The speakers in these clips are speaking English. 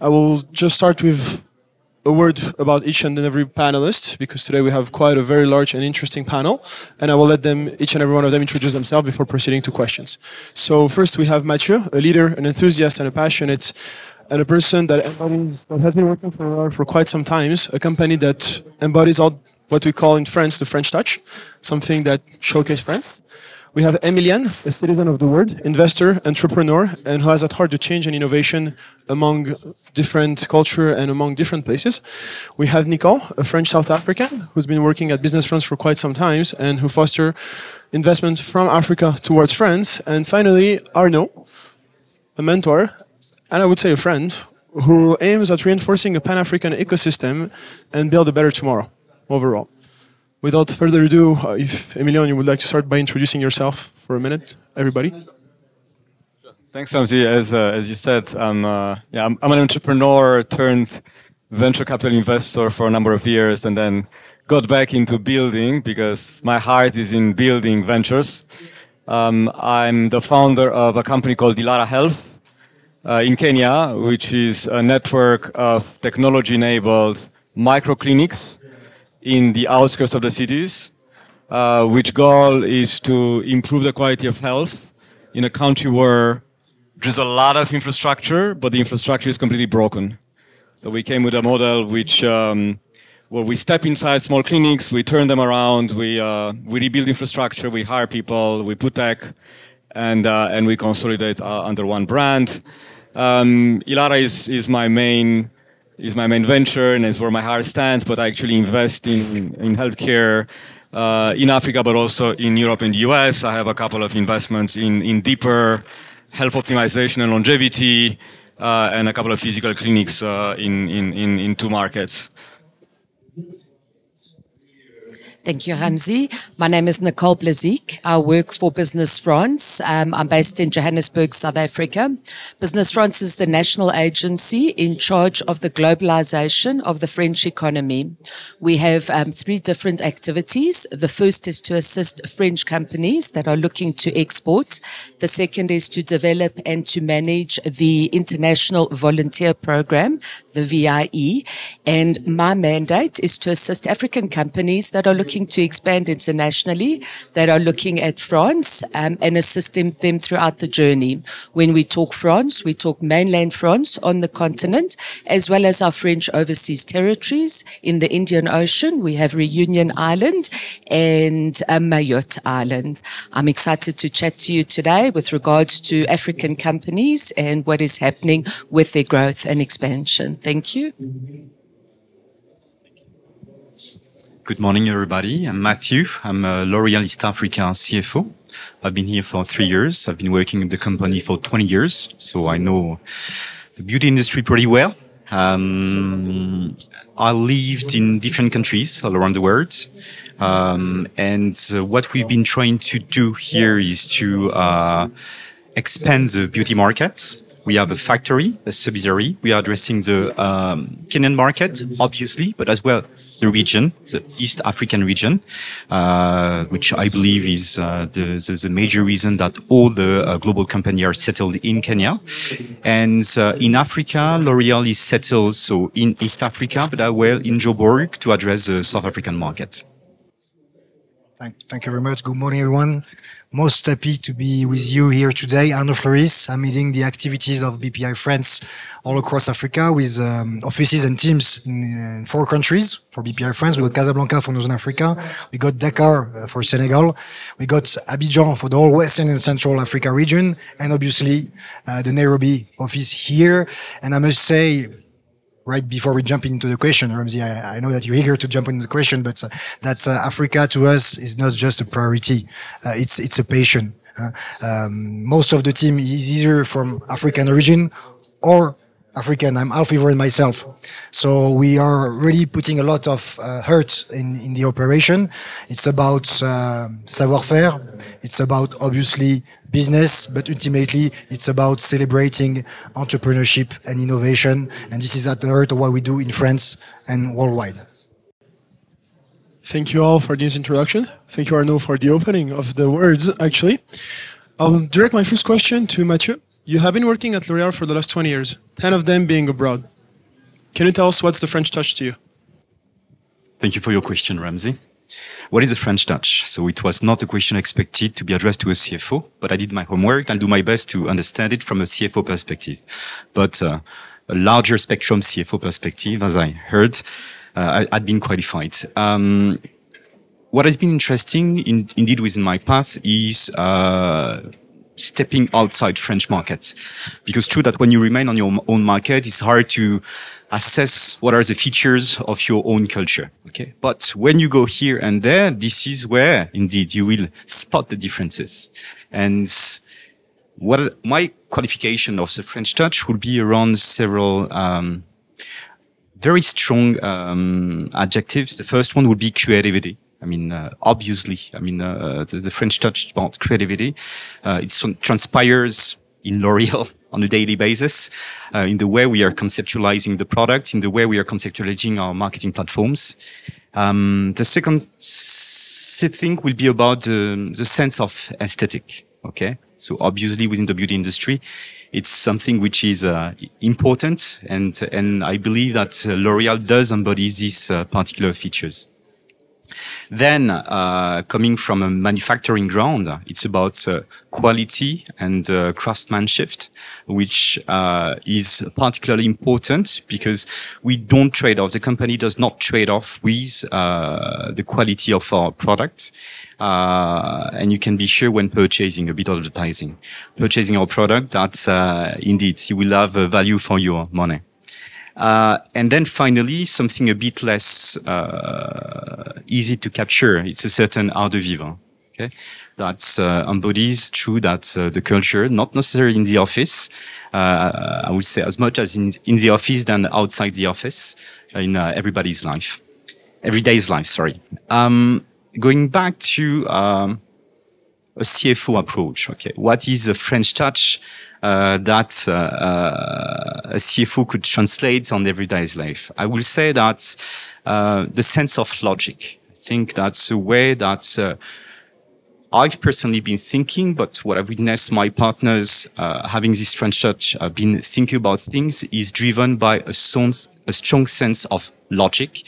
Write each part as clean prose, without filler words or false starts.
I will just start with a word about each and every panelist, because today we have quite a very large and interesting panel, and I will let them, each and every one of them, introduce themselves before proceeding to questions. So first we have Mathieu, a leader, an enthusiast, and a passionate, and a person that has been working for quite some time, a company that embodies all what we call in France the French touch, something that showcases France. We have Emilian, a citizen of the world, investor, entrepreneur, and who has at heart the change and innovation among different culture and among different places. We have Nicolas, a French South African, who's been working at Bpifrance for quite some time and who foster investment from Africa towards France. And finally, Arnaud, a mentor, and I would say a friend, who aims at reinforcing a Pan-African ecosystem and build a better tomorrow overall. Without further ado, if Emilian, you would like to start by introducing yourself for a minute, everybody. Thanks, Ramsey. As you said, I'm an entrepreneur turned venture capital investor for a number of years, and then got back into building because my heart is in building ventures. I'm the founder of a company called llara Health in Kenya, which is a network of technology-enabled microclinics in the outskirts of the cities, which goal is to improve the quality of health in a country where there's a lot of infrastructure, but the infrastructure is completely broken. So we came with a model which, where we step inside small clinics, we turn them around, we rebuild infrastructure, we hire people, we put tech, and we consolidate under one brand. llara is my main venture and is where my heart stands, but I actually invest in healthcare in Africa, but also in Europe and the US. I have a couple of investments in deeper health optimization and longevity, and a couple of physical clinics in two markets. Thank you, Ramsey. My name is Nicole BLASYK. I work for Bpifrance. I'm based in Johannesburg, South Africa. Bpifrance is the national agency in charge of the globalization of the French economy. We have three different activities. The first is to assist French companies that are looking to export. The second is to develop and to manage the International Volunteer Program, the VIE. And my mandate is to assist African companies that are looking to expand internationally, that are looking at France, and assisting them throughout the journey. When we talk France, we talk mainland France on the continent, as well as our French overseas territories. In the Indian Ocean, we have Reunion Island and Mayotte Island. I'm excited to chat to you today with regards to African companies and what is happening with their growth and expansion. Thank you. Good morning, everybody. I'm Mathieu. I'm a L'Oréal East Africa CFO. I've been here for 3 years. I've been working in the company for 20 years, so I know the beauty industry pretty well. I lived in different countries all around the world. What we've been trying to do here is to expand the beauty market. We have a factory, a subsidiary. We are addressing the Kenyan market, obviously, but as well the region, the East African region, which I believe is the major reason that all the global companies are settled in Kenya. And in Africa, L'Oréal is settled so in East Africa, but as well in Joburg to address the South African market. Thank you very much. Good morning, everyone. Most happy to be with you here today. Arnaud FLORIS. I'm leading the activities of Bpifrance all across Africa with offices and teams in 4 countries for Bpifrance. We got Casablanca for Northern Africa. We got Dakar for Senegal. We got Abidjan for the whole Western and Central Africa region. And obviously the Nairobi office here. And I must say, right before we jump into the question, Ramsey, I know that you're eager to jump into the question, but that Africa to us is not just a priority. It's a passion. Most of the team is either from African origin or African. I'm half Ivorian myself. So we are really putting a lot of heart in the operation. It's about savoir-faire. It's about obviously business, but ultimately it's about celebrating entrepreneurship and innovation. And this is at the heart of what we do in France and worldwide. Thank you all for this introduction. Thank you, Arnaud, for the opening of the words, actually. I'll direct my first question to Mathieu. You have been working at L'Oréal for the last 20 years, 10 of them being abroad. Can you tell us what's the French touch to you? Thank you for your question, Ramsey. What is the French touch? So it was not a question expected to be addressed to a CFO, but I did my homework and do my best to understand it from a CFO perspective. But a larger spectrum CFO perspective, as I heard, I'd been qualified. What has been interesting, indeed, within my path is stepping outside French market. Because true that when you remain on your own market, it's hard to assess what are the features of your own culture. Okay. But when you go here and there, this is where indeed you will spot the differences. And what my qualification of the French touch would be around several, very strong, adjectives. The first one would be creativity. I mean, obviously, the French touch about creativity, it transpires in L'Oréal on a daily basis, in the way we are conceptualizing the product, in the way we are conceptualizing our marketing platforms. The second thing will be about the sense of aesthetic. Okay. So obviously within the beauty industry, it's something which is important. And I believe that L'Oréal does embody these particular features. Then, coming from a manufacturing ground, it's about quality and craftsmanship, which is particularly important because we don't trade off. The company does not trade off with the quality of our product. And you can be sure when purchasing a bit of advertising, purchasing our product, that indeed you will have a value for your money. And then finally, something a bit less easy to capture. It's a certain art de vivre. Okay, that embodies true that the culture, not necessarily in the office. I would say as much as in the office than outside the office, in everybody's life, everyday's life. Sorry. Going back to a CFO approach. Okay, what is a French touch? That a CFO could translate on everyday's life. I will say that the sense of logic. I think that's a way that I've personally been thinking, but what I've witnessed my partners having this French touch, been thinking about things, is driven by a strong sense of logic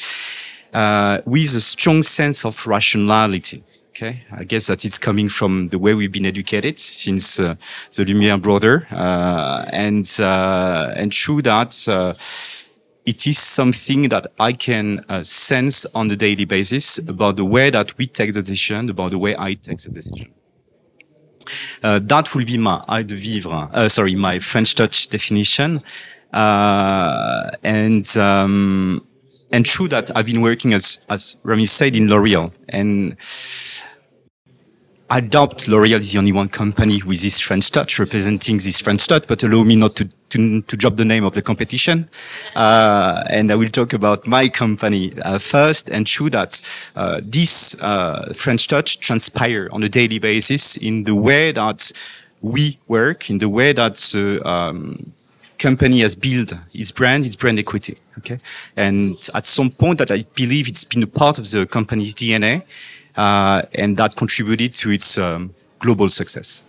with a strong sense of rationality. Okay, I guess that it's coming from the way we've been educated since the Lumière brother, and true that it is something that I can sense on a daily basis about the way that we take the decision, about the way I take the decision. That will be my art de vivre. My French touch definition, and true that I've been working as Rami said in L'Oréal, and I doubt L'Oréal is the only one company with this French touch, representing this French touch, but allow me not to drop the name of the competition. And I will talk about my company first, and true that this French touch transpire on a daily basis in the way that we work, in the way that the company has built its brand equity. Okay, and at some point that I believe it's been a part of the company's DNA, and that contributed to its global success.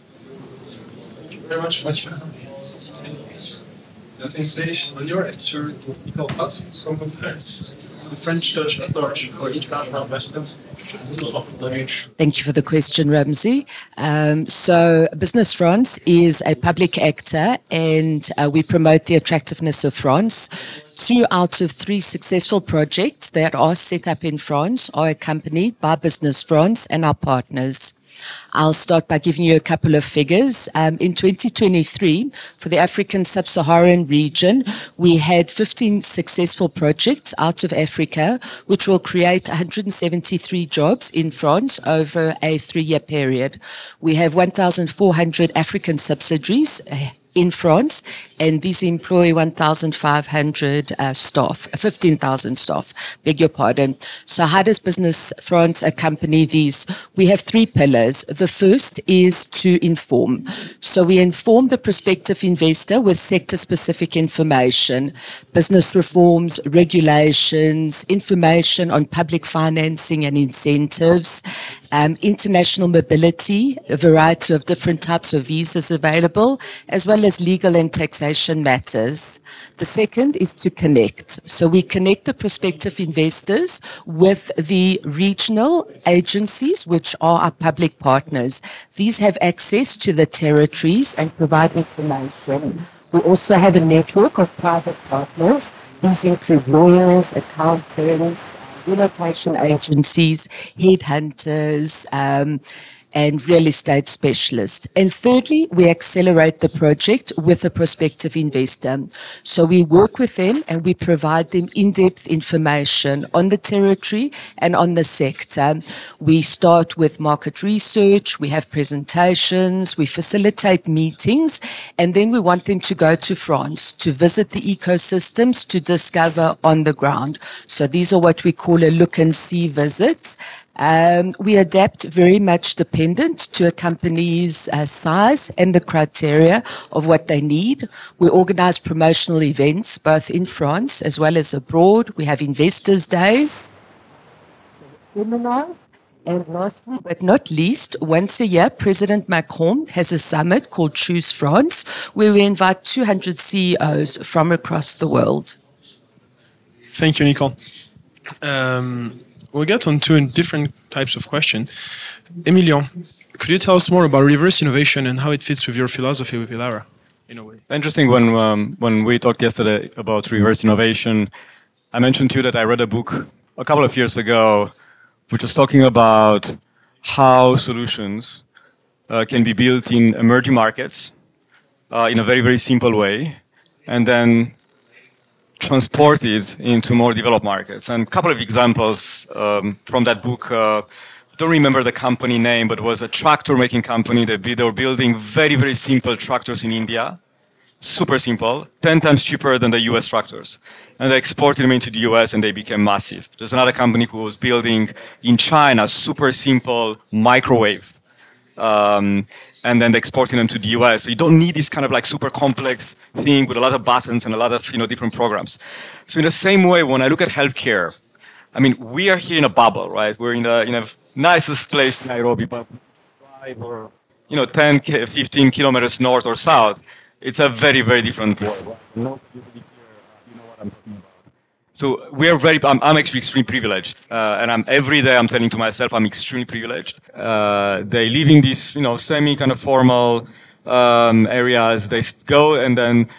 Thank you very much, Mathieu. I think based on your answer, we call us from France. The French touch at large for international investments. Thank you for the question, Ramsey. So Bpifrance is a public actor, and we promote the attractiveness of France. 2 out of 3 successful projects that are set up in France are accompanied by Bpifrance and our partners. I'll start by giving you a couple of figures. In 2023, for the African Sub-Saharan region, we had 15 successful projects out of Africa, which will create 173 jobs in France over a 3-year period. We have 1,400 African subsidiaries in France, and these employ 1,500 staff, 15,000 staff, beg your pardon. So how does Business France accompany these? We have three pillars. The first is to inform. So we inform the prospective investor with sector-specific information, business reforms, regulations, information on public financing and incentives, international mobility, a variety of different types of visas available, as well as legal and taxation matters. The second is to connect. So we connect the prospective investors with the regional agencies, which are our public partners. These have access to the territories and provide information. We also have a network of private partners. These include lawyers, accountants, relocation agencies, headhunters, and real estate specialists. And thirdly, we accelerate the project with a prospective investor. So we work with them and we provide them in-depth information on the territory and on the sector. We start with market research, we have presentations, we facilitate meetings, and then we want them to go to France to visit the ecosystems to discover on the ground. So these are what we call a look and see visit. We adapt very much dependent to a company's size and the criteria of what they need. We organize promotional events both in France as well as abroad. We have investors' days, seminars, and lastly but not least, once a year, President Macron has a summit called Choose France, where we invite 200 CEOs from across the world. Thank you, Nicole. We'll get on to different types of questions. Emilian, could you tell us more about reverse innovation and how it fits with your philosophy with llara, in a way? Interesting, when we talked yesterday about reverse innovation, I mentioned to you that I read a book a couple of years ago, which was talking about how solutions can be built in emerging markets in a very, very simple way, and then transported into more developed markets. And a couple of examples from that book. Don't remember the company name, but it was a tractor making company. They were building very, very simple tractors in India. Super simple, 10 times cheaper than the US tractors. And they exported them into the US and they became massive. There's another company who was building in China super simple microwave. And then exporting them to the US. So you don't need this kind of like super complex thing with a lot of buttons and a lot of different programs. So in the same way, when I look at healthcare, I mean, we are here in a bubble, right? We're in the nicest place in Nairobi, but drive or 10, 15 kilometers north or south, it's a very, very different world. Not usually here, you know what I'm talking about. So we are I'm actually extremely privileged, and every day I'm telling to myself I'm extremely privileged. They live in these, semi kind of formal areas. They go and then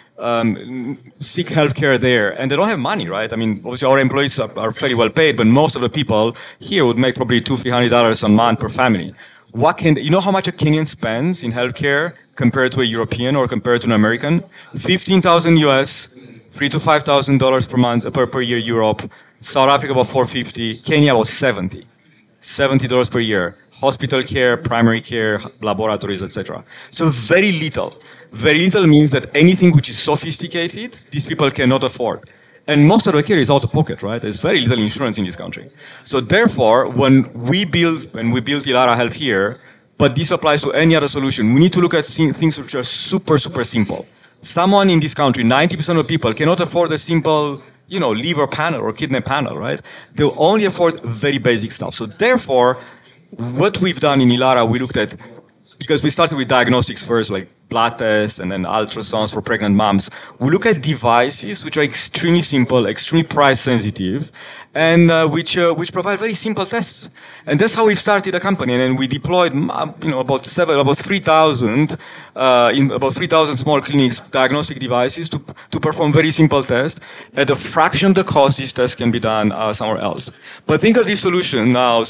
seek healthcare there, and they don't have money, right? I mean, obviously our employees are fairly well paid, but most of the people here would make probably $200-300 a month per family. You know how much a Kenyan spends in healthcare compared to a European or compared to an American? 15,000 US. $3,000 to $5,000 per month, per year, Europe. South Africa about $450. Kenya about $70 per year. Hospital care, primary care, laboratories, etc. So very little. Very little means that anything which is sophisticated, these people cannot afford. And most of the care is out of pocket, right? There's very little insurance in this country. So therefore, when we build llara Health here, but this applies to any other solution, we need to look at things which are super, super simple. Someone in this country, 90% of people cannot afford a simple, liver panel or kidney panel, right? They'll only afford very basic stuff. So therefore, what we've done in llara, we looked at, because we started with diagnostics first, like blood tests and then ultrasounds for pregnant moms. We look at devices which are extremely simple, extremely price sensitive, and which provide very simple tests. And that's how we started the company. And then we deployed, about 3,000 in about 3,000 small clinics, diagnostic devices to perform very simple tests. At a fraction of the cost, these tests can be done somewhere else. But think of this solution now,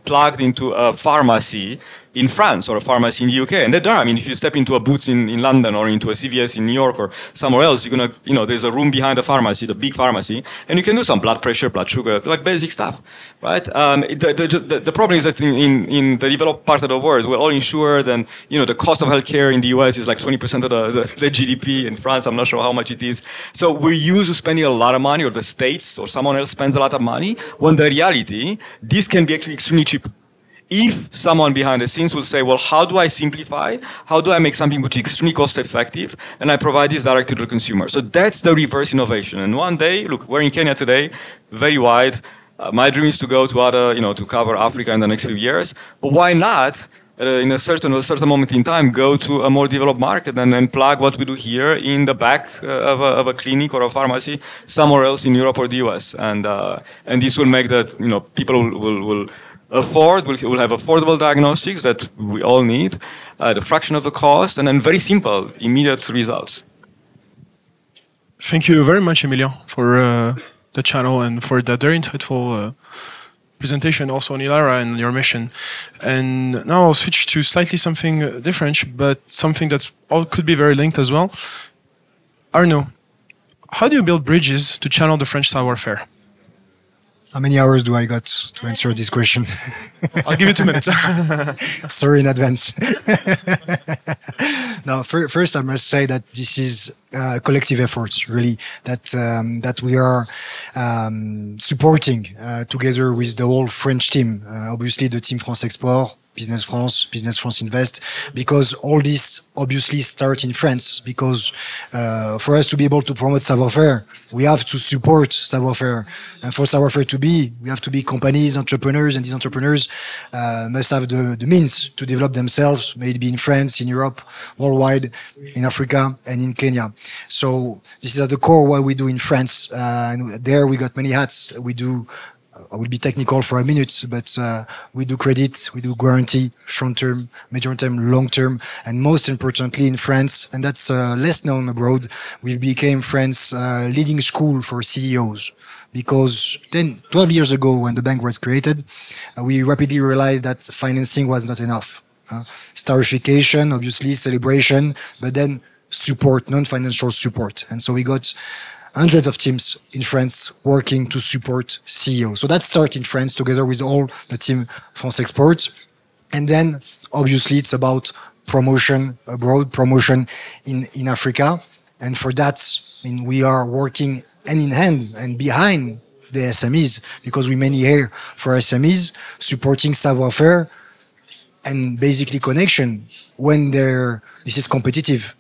plugged into a pharmacy in France or a pharmacy in the UK. And they're there. I mean, if you step into a Boots in London or into a CVS in New York or somewhere else, you're going to, there's a room behind the pharmacy, the big pharmacy, and you can do some blood pressure, blood sugar, like basic stuff, right? The problem is that in the developed part of the world, we're all insured, and, the cost of healthcare in the US is like 20% of the GDP. In France, I'm not sure how much it is. So we're used to spending a lot of money, or the States or someone else spends a lot of money, when the reality, this can be actually extremely cheap. If someone behind the scenes will say, well, how do I simplify? How do I make something which is extremely cost effective? And I provide this directly to the consumer. So that's the reverse innovation. And one day, look, we're in Kenya today, very wide. My dream is to go to other, to cover Africa in the next few years. But why not, in a certain moment in time, go to a more developed market and then plug what we do here in the back of a clinic or a pharmacy somewhere else in Europe or the US. And this will make that, people will we'll have affordable diagnostics that we all need, the fraction of the cost, and then very simple, immediate results. Thank you very much, Emilian, for the channel and for that very insightful presentation also on llara and your mission. And now I'll switch to slightly something different, but something that's all could be very linked as well. Arnaud, how do you build bridges to channel the French savoir-faire? How many hours do I got to answer this question? I'll give you 2 minutes. Sorry in advance. Now, first I must say that this is collective efforts, really, that we are supporting together with the whole French team. Obviously, the team France Export, Business France Invest, because all this obviously starts in France, because for us to be able to promote savoir-faire, we have to support savoir-faire. And for savoir-faire to be, we have to be companies, entrepreneurs, and these entrepreneurs must have the means to develop themselves, may it be in France, in Europe, worldwide, in Africa, and in Kenya. So this is at the core what we do in France. And there we got many hats. We do I will be technical for a minute, but we do credit, we do guarantee, short-term, medium-term, long-term, and most importantly in France, and that's less known abroad, we became France's leading school for CEOs. Because 12 years ago, when the bank was created, we rapidly realized that financing was not enough. Starification, obviously, celebration, but then support, non-financial support. And so we got hundreds of teams in France working to support CEOs. So that started in France together with all the team France Export. And then obviously it's about promotion abroad, promotion in Africa. And for that, I mean, we are working hand in hand and behind the SMEs, because we mainly here for SMEs, supporting savoir-faire and basically connection when this is competitive.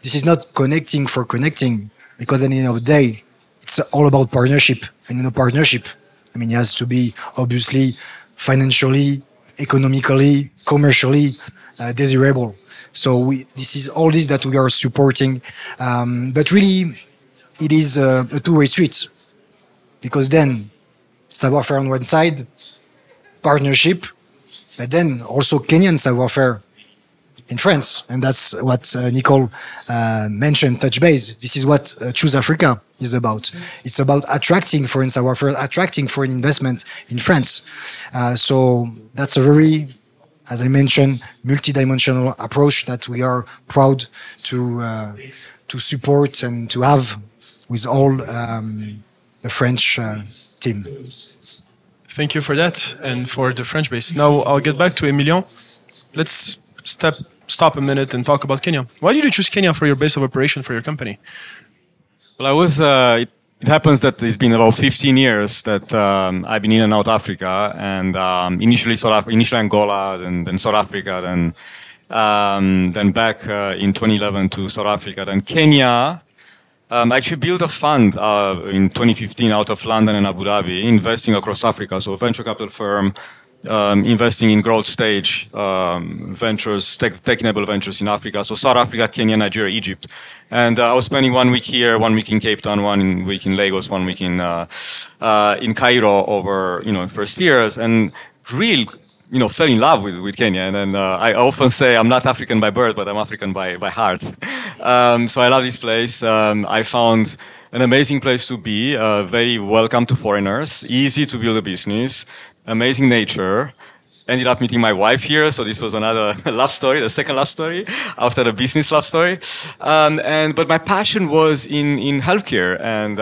This is not connecting for connecting, because at the end of the day, it's all about partnership. And in a partnership, I mean, it has to be obviously financially, economically, commercially desirable. So this is all this that we are supporting. But really, it is a two-way street. Because then, savoir-faire on one side, partnership, but then also Kenyan savoir-faire in France. And that's what Nicole mentioned, touch base. This is what Choose Africa is about. It's about attracting foreign savoir-faire, attracting foreign investment in France. So that's a very, as I mentioned, multidimensional approach that we are proud to support and to have with all the French team. Thank you for that and for the French base. Now I'll get back to Emilian. Let's stop a minute and talk about Kenya. Why did you choose Kenya for your base of operation for your company? Well, it happens that it's been about 15 years that I've been in and out Africa, and initially Angola, then South Africa, then back in 2011 to South Africa, then Kenya. I actually built a fund in 2015 out of London and Abu Dhabi, investing across Africa. So a venture capital firm, investing in growth stage ventures, tech-enabled ventures in Africa. So South Africa, Kenya, Nigeria, Egypt. And I was spending 1 week here, 1 week in Cape Town, 1 week in Lagos, 1 week in Cairo over, first years. And really, fell in love with Kenya. And then I often say I'm not African by birth, but I'm African by heart. So I love this place. I found an amazing place to be, very welcome to foreigners, easy to build a business, amazing nature, ended up meeting my wife here. So this was another love story, the second love story after the business love story. But my passion was in healthcare, and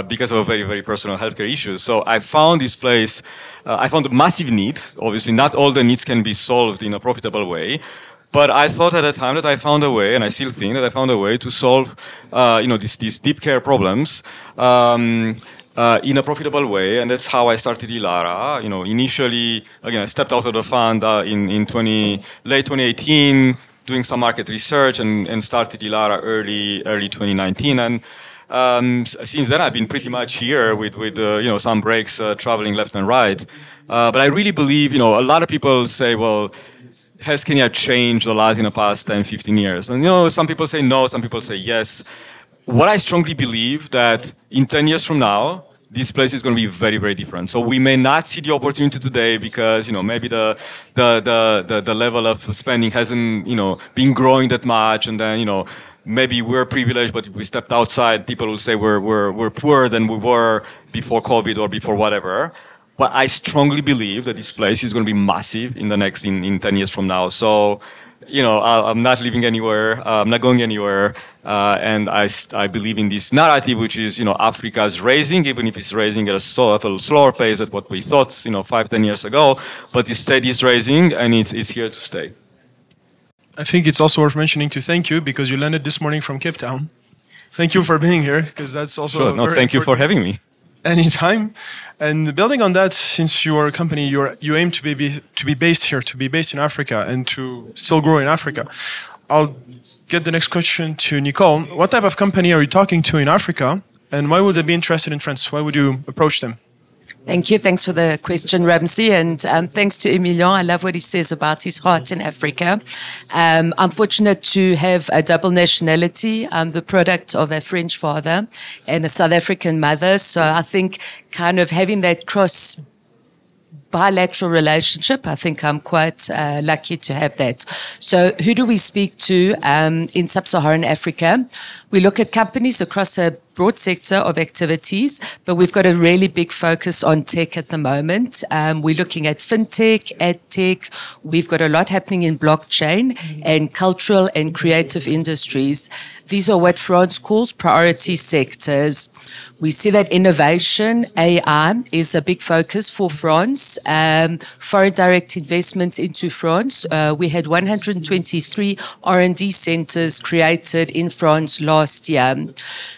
because of a very, very personal healthcare issue. So I found this place, I found a massive need. Obviously, not all the needs can be solved in a profitable way. But I thought at the time that I found a way, and I still think that I found a way to solve, these deep care problems in a profitable way, and that's how I started llara. Initially, again, I stepped out of the fund in late 2018, doing some market research, and started llara early 2019, and since then I've been pretty much here with some breaks, traveling left and right. But I really believe, a lot of people say, well, has Kenya changed a lot in the past 10, 15 years? And some people say no, some people say yes. What I strongly believe that in 10 years from now, this place is going to be very, very different. So we may not see the opportunity today because, maybe the level of spending hasn't, been growing that much. And then, maybe we're privileged, but if we stepped outside, people will say we're poorer than we were before COVID or before whatever. But I strongly believe that this place is going to be massive in 10 years from now. So, I'm not living anywhere. I'm not going anywhere. And I believe in this narrative, which is, Africa's raising, even if it's raising at a slower pace than what we thought, 5, 10 years ago. But instead it's raising, and it's here to stay. I think it's also worth mentioning to thank you because you landed this morning from Cape Town. Thank you for being here, because that's also sure. No, thank you for having me. Anytime. And building on that, since you are a company, you aim to be based here, to be based in Africa, and to still grow in Africa. I'll get the next question to Nicole. What type of company are you talking to in Africa, and why would they be interested in France? Why would you approach them? Thank you. Thanks for the question, Ramsey. And thanks to Emilian. I love what he says about his heart in Africa. I'm fortunate to have a double nationality. I'm the product of a French father and a South African mother. So I think kind of having that cross bilateral relationship, I think I'm quite lucky to have that. So who do we speak to in Sub-Saharan Africa? We look at companies across a broad sector of activities, but we've got a really big focus on tech at the moment. We're looking at fintech, ad tech. We've got a lot happening in blockchain and cultural and creative industries. These are what France calls priority sectors. We see that innovation, AI, is a big focus for France. Foreign direct investments into France. We had 123 R&D centers created in France last year.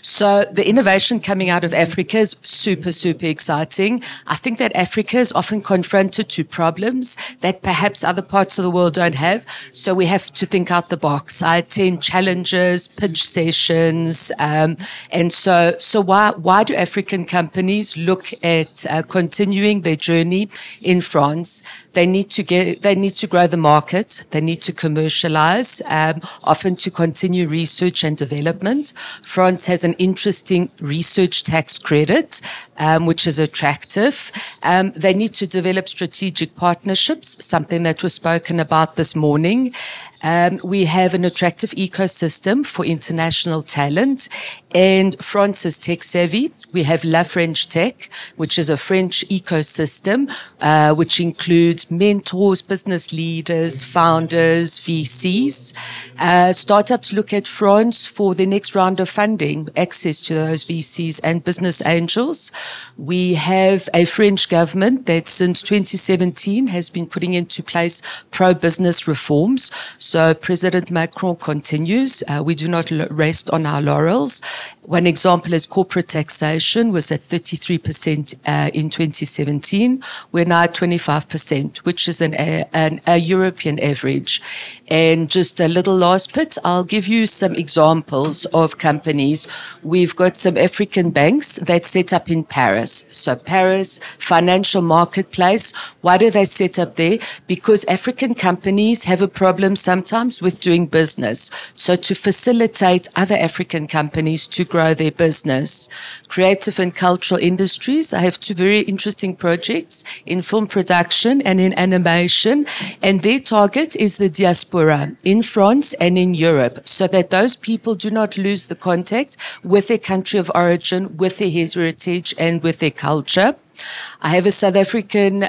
So the innovation coming out of Africa is super, super exciting. I think that Africa is often confronted to problems that perhaps other parts of the world don't have. So we have to think out the box. I attend challenges, pitch sessions. And so why do African companies look at continuing their journey in France? They need to grow the market. They need to commercialize, often to continue research and development. France has an interesting research tax credit, which is attractive. They need to develop strategic partnerships, something that was spoken about this morning. We have an attractive ecosystem for international talent, and France is tech savvy. We have La French Tech, which is a French ecosystem, which includes mentors, business leaders, founders, VCs. Startups look at France for the next round of funding, access to those VCs and business angels. We have a French government that since 2017 has been putting into place pro-business reforms. So President Macron continues. We do not rest on our laurels. One example is corporate taxation was at 33% in 2017. We're now at 25%, which is a European average. And just a little last bit, I'll give you some examples of companies. We've got some African banks that set up in Paris. So Paris, financial marketplace. Why do they set up there? Because African companies have a problem sometimes with doing business. So to facilitate other African companies to grow their business. Creative and cultural industries. I have two very interesting projects in film production and in animation. And their target is the diaspora in France and in Europe, so that those people do not lose the contact with their country of origin, with their heritage and with their culture. I have a South African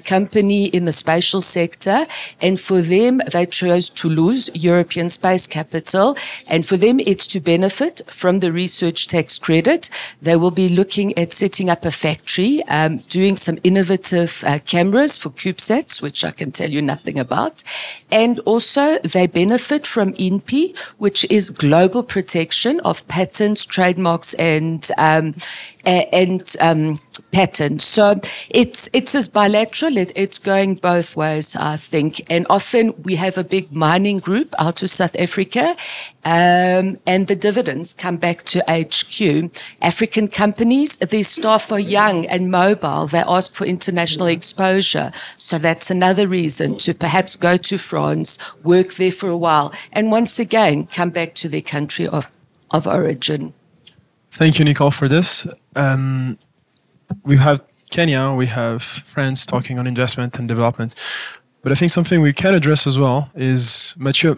company in the spatial sector, and for them, they chose Toulouse, European Space Capital, and for them, it's to benefit from the research tax credit. They will be looking at setting up a factory, doing some innovative cameras for CubeSats, which I can tell you nothing about, and also they benefit from INPI, which is global protection of patents, trademarks, and patents. So it's as bilateral. It's going both ways, I think. And often we have a big mining group out of South Africa, and the dividends come back to HQ. African companies, their staff are young and mobile. They ask for international exposure. So that's another reason to perhaps go to France, work there for a while, and once again come back to their country of origin. Thank you, Nicole, for this. We have Kenya, we have France talking on investment and development. But I think something we can address as well is, Mathieu,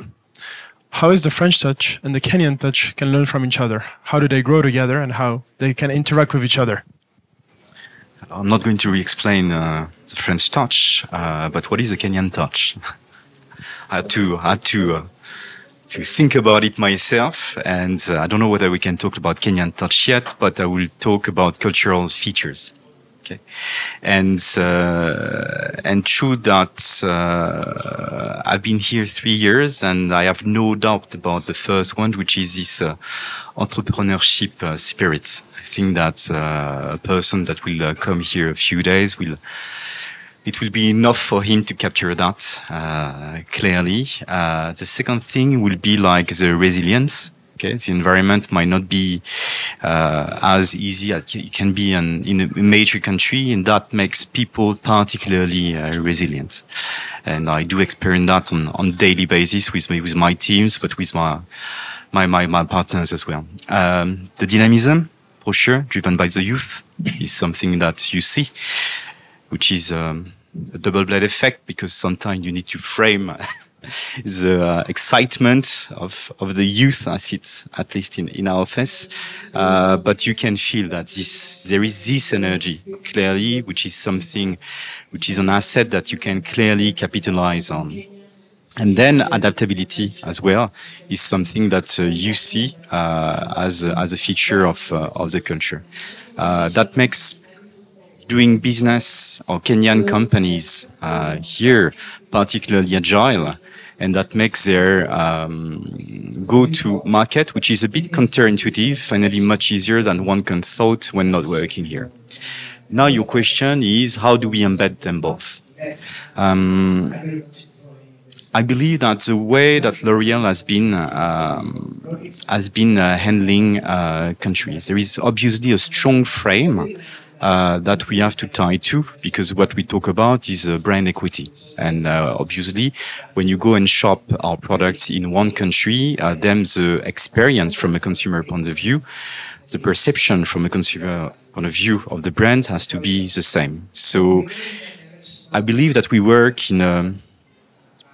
how is the French touch and the Kenyan touch can learn from each other? How do they grow together and how they can interact with each other? I'm not going to re-explain the French touch, but what is the Kenyan touch? I had to think about it myself, and I don't know whether we can talk about Kenyan touch yet, but I will talk about cultural features. Okay, and true that I've been here 3 years, and I have no doubt about the first one, which is this entrepreneurship spirit. I think that a person that will come here a few days it will be enough for him to capture that clearly. The second thing will be like the resilience. Okay, the environment might not be as easy as it can be in a major country, and that makes people particularly resilient. And I do experience that on daily basis with my teams, but with my partners as well. The dynamism, for sure, driven by the youth, is something that you see, which is a double-blade effect, because sometimes you need to frame the excitement of the youth, as it's at least in our office. But you can feel that there is this energy clearly, which is something, which is an asset that you can clearly capitalize on. And then adaptability as well is something that you see as a feature of the culture. That makes doing business or Kenyan companies here particularly agile, and that makes their go-to market, which is a bit counterintuitive, finally much easier than one can thought when not working here. Now your question is, how do we embed them both? I believe that the way that L'Oréal has been handling countries, there is obviously a strong frame that we have to tie to, because what we talk about is brand equity. And obviously, when you go and shop our products in one country, then the experience from a consumer point of view, the perception from a consumer point of view of the brand has to be the same. So I believe that we work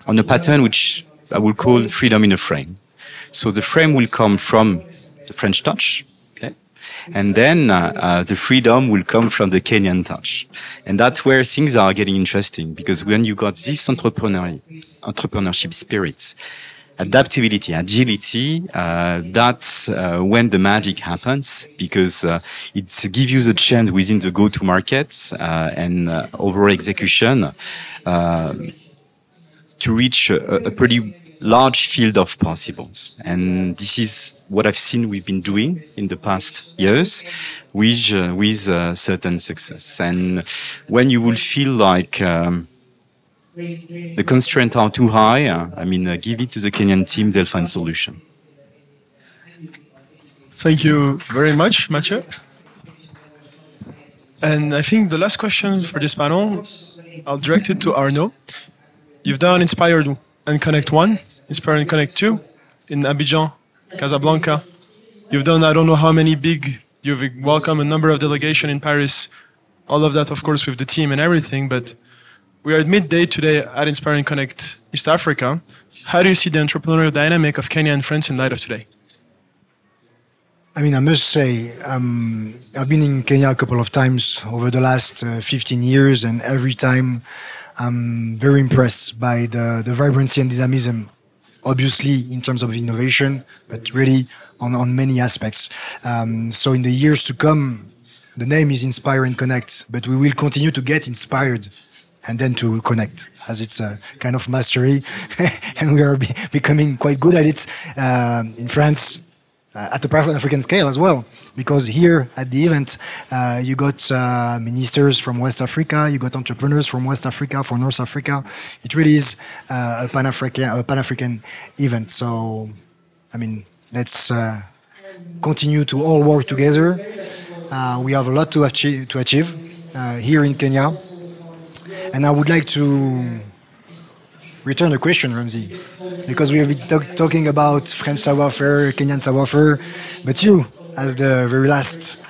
on a pattern which I will call freedom in a frame. So the frame will come from the French touch, and then the freedom will come from the Kenyan touch. And that's where things are getting interesting, because when you got this entrepreneurship spirit, adaptability, agility, that's when the magic happens, because it gives you the chance within the go-to market and overall execution to reach a pretty large field of possibles. And this is what I've seen we've been doing in the past years with certain success. And when you will feel like the constraints are too high, give it to the Kenyan team, they'll find solution. Thank you very much, Mathieu. And I think the last question for this panel, I'll direct it to Arnaud. You've done Inspire&Connect 1, Inspire&Connect 2 in Abidjan, Casablanca. You've done, I don't know how many you've welcomed a number of delegations in Paris. All of that, of course, with the team and everything. But we are at midday today at Inspire&Connect East Africa. How do you see the entrepreneurial dynamic of Kenya and France in light of today? I mean, I must say, I've been in Kenya a couple of times over the last 15 years, and every time I'm very impressed by the vibrancy and dynamism, obviously in terms of innovation, but really on many aspects. So in the years to come, the name is Inspire and Connect, but we will continue to get inspired and then to connect, as it's a kind of mastery, and we are becoming quite good at it in France, at the Pan-African scale as well, because here at the event, you got ministers from West Africa, you got entrepreneurs from West Africa, from North Africa. It really is a Pan-African event. So, I mean, let's continue to all work together. We have a lot to achieve here in Kenya. And I would like to return the question, Ramsey, because we have been talking about French savoir-faire, Kenyan savoir-faire, but you, as the very last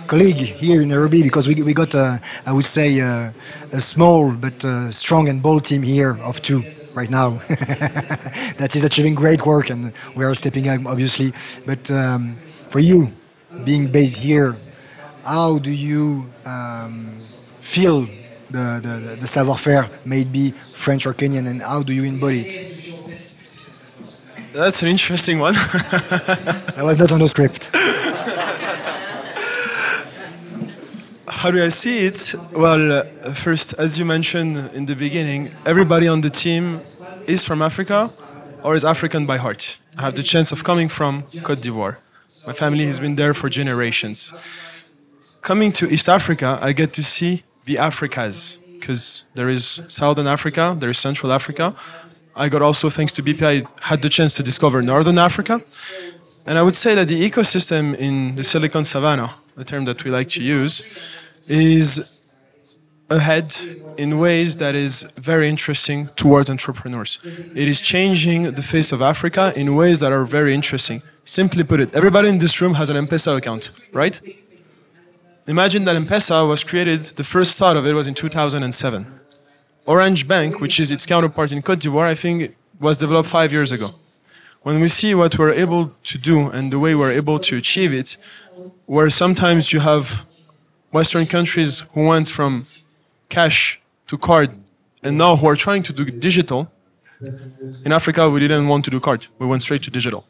colleague here in Nairobi, because we got, I would say, a small but strong and bold team here of two right now that is achieving great work, and we are stepping up, obviously. But for you, being based here, how do you feel the savoir-faire, may it be French or Kenyan, and how do you embody it? That's an interesting one. That was not on the script. How do I see it? Well, first, as you mentioned in the beginning, everybody on the team is from Africa or is African by heart. I have the chance of coming from Côte d'Ivoire. My family has been there for generations. Coming to East Africa, I get to see the Africas, because there is Southern Africa, there is Central Africa. I got also, thanks to BPI, had the chance to discover Northern Africa. And I would say that the ecosystem in the Silicon Savannah, the term that we like to use, is ahead in ways that is very interesting towards entrepreneurs. It is changing the face of Africa in ways that are very interesting. Simply put it, everybody in this room has an M-Pesa account, right? Imagine that M-Pesa was created, the first thought of it was in 2007. Orange Bank, which is its counterpart in Côte d'Ivoire, I think was developed 5 years ago. When we see what we're able to do and the way we're able to achieve it, where sometimes you have Western countries who went from cash to card and now who are trying to do digital, in Africa we didn't want to do card, we went straight to digital.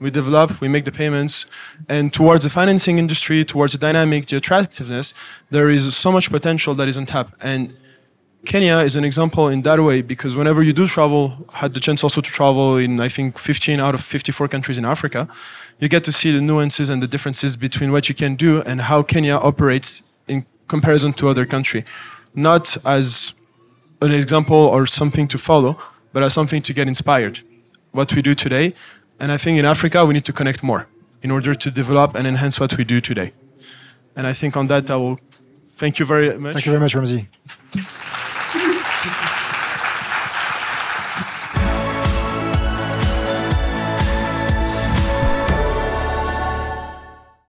We develop, we make the payments, and towards the financing industry, towards the dynamic, the attractiveness, there is so much potential that is on tap. And Kenya is an example in that way, because whenever you do travel, had the chance also to travel in, I think, 15 out of 54 countries in Africa, you get to see the nuances and the differences between what you can do and how Kenya operates in comparison to other countries. Not as an example or something to follow, but as something to get inspired. What we do today. And I think in Africa, we need to connect more in order to develop and enhance what we do today. And I think on that, I will thank you very much. Thank you very much, Ramsey.